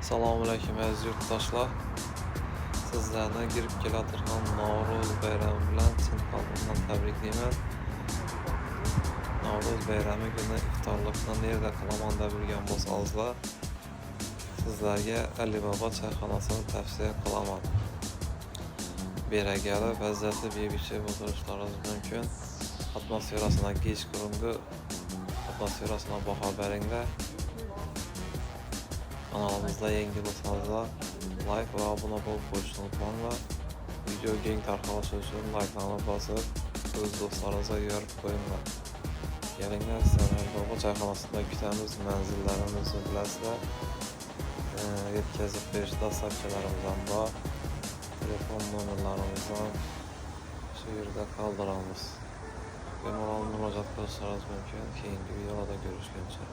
Assalomualaikum aziz yurtdoshlar. Sizlarni girib kelaturgan Navro'z bayrami bilan chin qalbimdan tabriklayman. Navro'z bayrami kuni iftorlikni nerda qilaman deb yurgan bo'lsangizlar, sizlarga Alibaba choyxonasini tavsiya qilaman. Beragali, lazzatli yeyish o'tirishlaringiz mumkin. Atmosferasidan kechqurungi atmosferasidan baho beringlar. Kanalımızda yangi bo'lsangizlar, like va obuna bo'lib qo'yishni unutmanglar. Videoga keng tarqalishi uchun like'larni bosib, o'z do'stlaringizga yoritib qo'yinglar. Kelinglar, sizlarni Baba choyxonasida kutamiz. Manzillarimizni bilasizlar. Yetkazib berish dasturchilarimiz ham bor. Telefon nomerlarimizni shu yerda qoldiramiz. Bemalol murojaat qilishingiz mumkin. Keyingi videolarda görüşguncha.